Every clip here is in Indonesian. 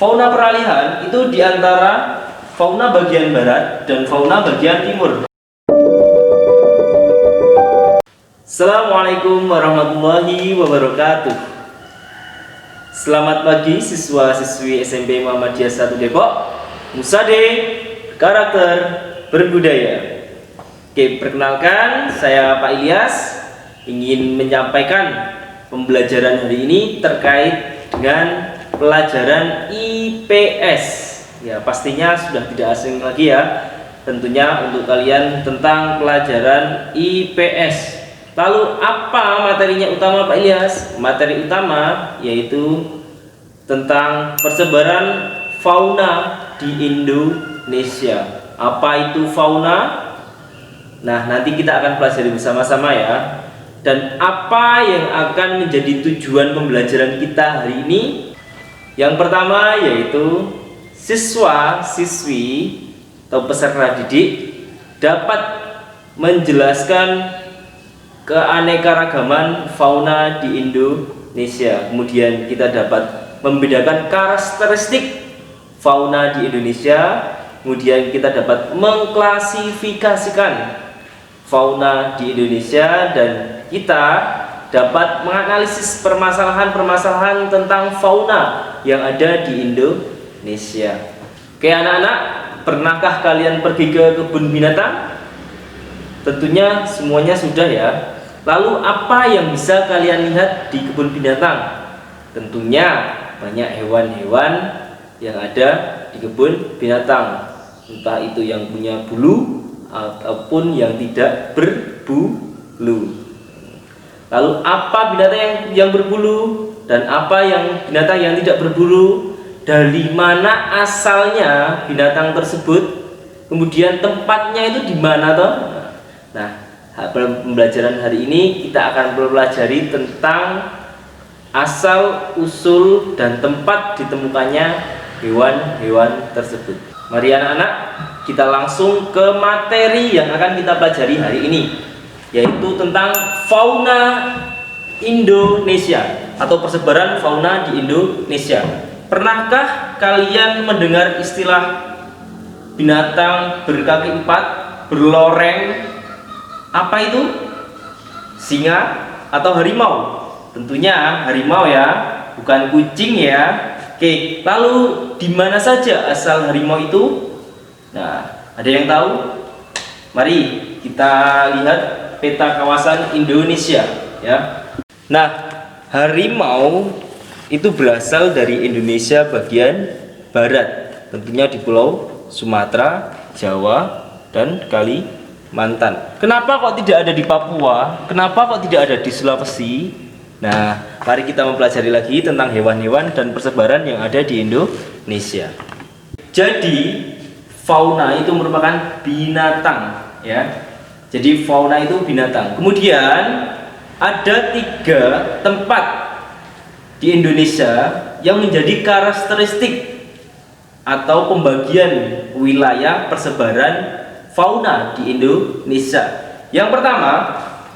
Fauna peralihan itu diantara fauna bagian barat dan fauna bagian timur. Assalamualaikum warahmatullahi wabarakatuh. Selamat pagi siswa-siswi SMP Muhammadiyah 1 Depok. Musade karakter berbudaya. Oke, perkenalkan saya Pak Ilyas, ingin menyampaikan pembelajaran hari ini terkait dengan pelajaran IPS. Ya, pastinya sudah tidak asing lagi ya, tentunya untuk kalian tentang pelajaran IPS. Lalu apa materinya utama Pak Ilyas? Materi utama yaitu tentang persebaran fauna di Indonesia. Apa itu fauna? Nah, nanti kita akan pelajari bersama-sama ya. Dan apa yang akan menjadi tujuan pembelajaran kita hari ini? Yang pertama yaitu siswa-siswi atau peserta didik dapat menjelaskan keanekaragaman fauna di Indonesia. Kemudian kita dapat membedakan karakteristik fauna di Indonesia. Kemudian kita dapat mengklasifikasikan fauna di Indonesia, dan kita dapat menganalisis permasalahan-permasalahan tentang fauna yang ada di Indonesia. Oke anak-anak, pernahkah kalian pergi ke kebun binatang? Tentunya semuanya sudah ya. Lalu apa yang bisa kalian lihat di kebun binatang? Tentunya banyak hewan-hewan yang ada di kebun binatang, entah itu yang punya bulu ataupun yang tidak berbulu. Lalu apa binatang yang berbulu dan apa yang binatang yang tidak berbulu? Dari mana asalnya binatang tersebut? Kemudian tempatnya itu di mana toh? Nah, pembelajaran hari ini kita akan mempelajari tentang asal, usul, dan tempat ditemukannya hewan-hewan tersebut. Mari anak-anak, kita langsung ke materi yang akan kita pelajari hari ini, yaitu tentang fauna Indonesia atau persebaran fauna di Indonesia. Pernahkah kalian mendengar istilah binatang berkaki 4 berloreng? Apa itu? Singa atau harimau? Tentunya harimau ya, bukan kucing ya. Oke, lalu di mana saja asal harimau itu? Nah, ada yang tahu? Mari kita lihat peta kawasan Indonesia ya. Nah, harimau itu berasal dari Indonesia bagian barat, tentunya di Pulau Sumatera, Jawa, dan Kalimantan. Kenapa kok tidak ada di Papua? Kenapa kok tidak ada di Sulawesi? Nah, mari kita mempelajari lagi tentang hewan-hewan dan persebaran yang ada di Indonesia. Jadi, fauna itu merupakan binatang ya. Jadi fauna itu binatang. Kemudian ada 3 tempat di Indonesia yang menjadi karakteristik atau pembagian wilayah persebaran fauna di Indonesia. Yang pertama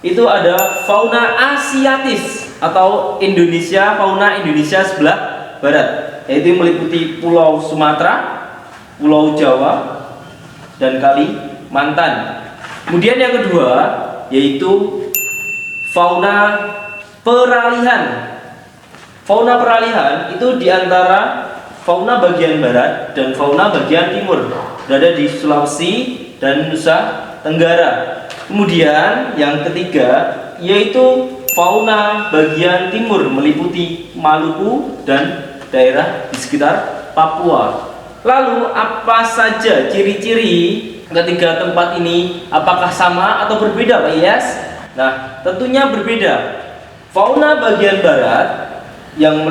itu ada fauna asiatis atau fauna Indonesia sebelah barat, yaitu meliputi Pulau Sumatera, Pulau Jawa, dan Kalimantan. Kemudian yang kedua yaitu fauna peralihan. Fauna peralihan itu diantara fauna bagian barat dan fauna bagian timur, berada di Sulawesi dan Nusa Tenggara. Kemudian yang ketiga yaitu fauna bagian timur, meliputi Maluku dan daerah di sekitar Papua. Lalu apa saja ciri-ciri ketiga tempat ini? Apakah sama atau berbeda Pak Ilyas? Nah, tentunya berbeda. Fauna bagian barat yang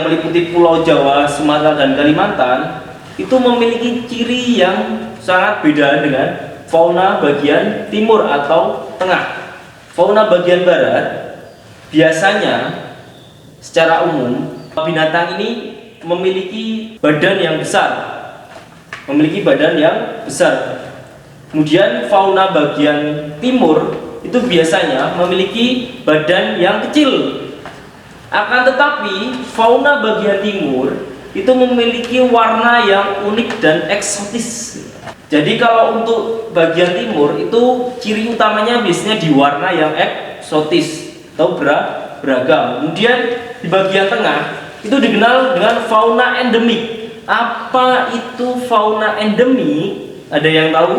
meliputi Pulau Jawa, Sumatera, dan Kalimantan itu memiliki ciri yang sangat beda dengan fauna bagian timur atau tengah. Fauna bagian barat biasanya secara umum binatang ini memiliki badan yang besar. Kemudian fauna bagian timur itu biasanya memiliki badan yang kecil. Akan tetapi fauna bagian timur itu memiliki warna yang unik dan eksotis. Jadi kalau untuk bagian timur itu ciri utamanya biasanya di warna yang eksotis atau beragam. Kemudian di bagian tengah itu dikenal dengan fauna endemik. Apa itu fauna endemik? Ada yang tahu?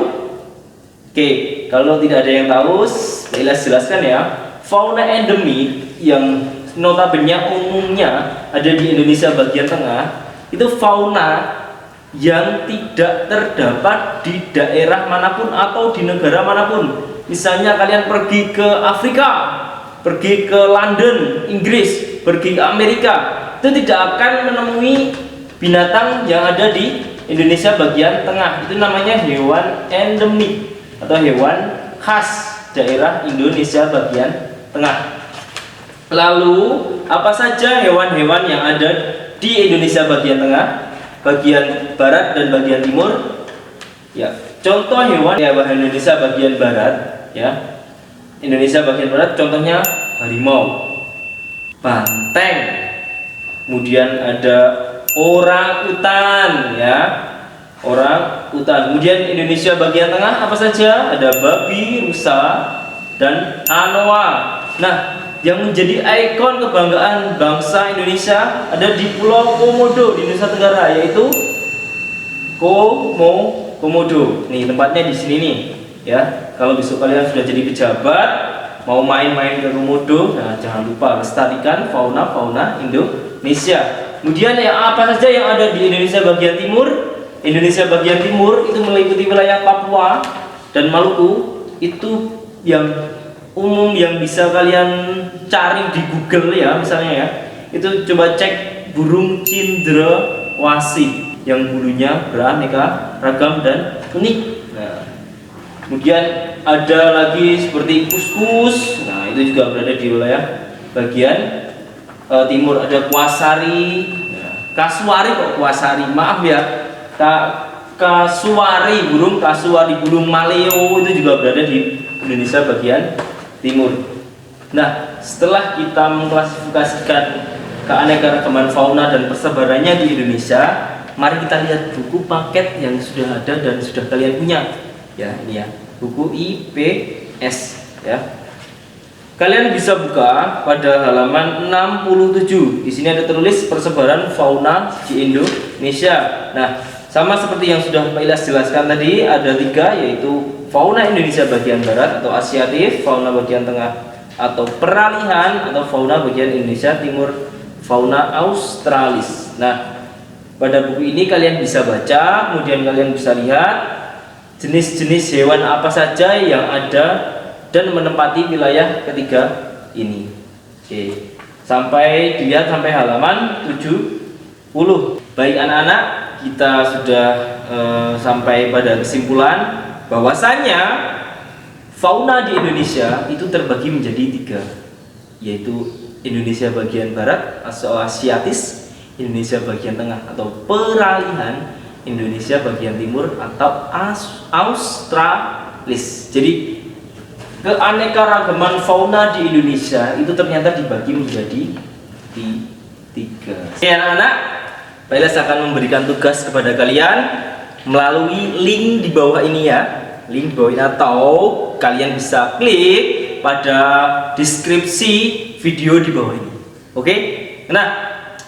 Oke, kalau tidak ada yang tahu, saya jelaskan ya. Fauna endemik yang notabene umumnya ada di Indonesia bagian tengah itu fauna yang tidak terdapat di daerah manapun atau di negara manapun. Misalnya kalian pergi ke Afrika, pergi ke London, Inggris, pergi ke Amerika, itu tidak akan menemui binatang yang ada di Indonesia bagian tengah. Itu namanya hewan endemik atau hewan khas daerah Indonesia bagian tengah. Lalu apa saja hewan-hewan yang ada di Indonesia bagian tengah, bagian barat dan bagian timur? Ya, contoh hewan Indonesia bagian barat ya. Indonesia bagian barat contohnya harimau, banteng, kemudian ada orang-utan ya. Orang-utan. Kemudian Indonesia bagian tengah apa saja? Ada babi, rusa, dan anoa. Nah, yang menjadi ikon kebanggaan bangsa Indonesia ada di Pulau Komodo di Nusa Tenggara, yaitu Komodo. Nih tempatnya di sini nih, ya. Kalau besok kalian sudah jadi pejabat, mau main-main ke Komodo, nah jangan lupa lestarikan fauna Indonesia. Kemudian ya apa saja yang ada di Indonesia bagian timur? Indonesia bagian timur itu meliputi wilayah Papua dan Maluku. Itu yang umum yang bisa kalian cari di Google ya, misalnya ya, itu coba cek burung cendrawasih yang bulunya beraneka ragam dan unik. Nah, kemudian ada lagi seperti kuskus. Nah, itu juga berada di wilayah bagian timur. Ada kuasari, kasuari kok kuasari, maaf ya, kasuari, burung kasuari, burung maleo itu juga berada di Indonesia bagian timur. Nah, setelah kita mengklasifikasikan keanekaragaman fauna dan persebarannya di Indonesia, mari kita lihat buku paket yang sudah ada dan sudah kalian punya. Ya, ini ya, buku IPS ya. Kalian bisa buka pada halaman 67. Di sini ada tertulis persebaran fauna di Indonesia. Nah, sama seperti yang sudah Pak Ilyas jelaskan tadi, ada 3, yaitu fauna Indonesia bagian barat atau Asiatif, fauna bagian tengah atau peralihan, atau fauna bagian Indonesia timur, fauna Australis. Nah, pada buku ini kalian bisa baca, kemudian kalian bisa lihat jenis-jenis hewan apa saja yang ada dan menempati wilayah ketiga ini. Oke, sampai dilihat sampai halaman 70. Baik anak-anak, kita sudah sampai pada kesimpulan bahwasanya fauna di Indonesia itu terbagi menjadi 3, yaitu Indonesia bagian barat atau Asiatis, Indonesia bagian tengah atau peralihan, Indonesia bagian timur atau Australis. Jadi keanekaragaman fauna di Indonesia itu ternyata dibagi menjadi 3. Oke anak-anak, Pak Ilyas akan memberikan tugas kepada kalian melalui link di bawah ini ya. Link di bawah ini, atau kalian bisa klik pada deskripsi video di bawah ini. Oke? Nah,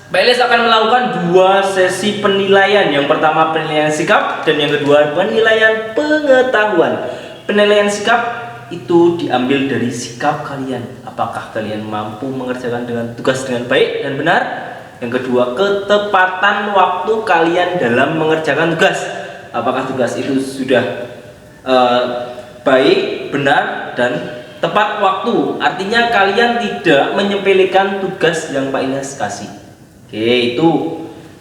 Pak Ilyas akan melakukan 2 sesi penilaian. Yang pertama penilaian sikap dan yang kedua penilaian pengetahuan. Penilaian sikap itu diambil dari sikap kalian. Apakah kalian mampu mengerjakan dengan tugas dengan baik dan benar? Yang kedua, ketepatan waktu kalian dalam mengerjakan tugas. Apakah tugas itu sudah baik, benar, dan tepat waktu? Artinya kalian tidak menyepelekan tugas yang Pak Ilyas kasih. Oke, itu.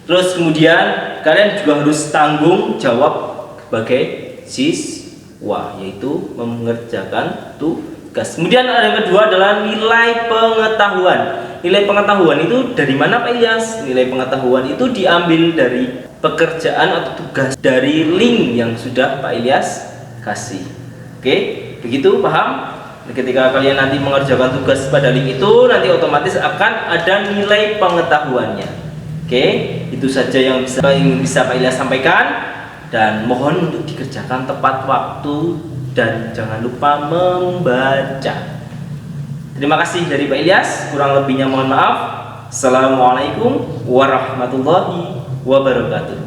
Terus kemudian kalian juga harus tanggung jawab sebagai siswa, yaitu mengerjakan tugas. Kemudian ada yang kedua adalah nilai pengetahuan. Nilai pengetahuan itu dari mana Pak Ilyas? Nilai pengetahuan itu diambil dari pekerjaan atau tugas dari link yang sudah Pak Ilyas kasih. Oke, begitu paham? Ketika kalian nanti mengerjakan tugas pada link itu, nanti otomatis akan ada nilai pengetahuannya. Oke, itu saja yang bisa Pak Ilyas sampaikan, dan mohon untuk dikerjakan tepat waktu dan jangan lupa membaca. Terima kasih dari Pak Ilyas, kurang lebihnya mohon maaf. Assalamualaikum warahmatullahi wabarakatuh.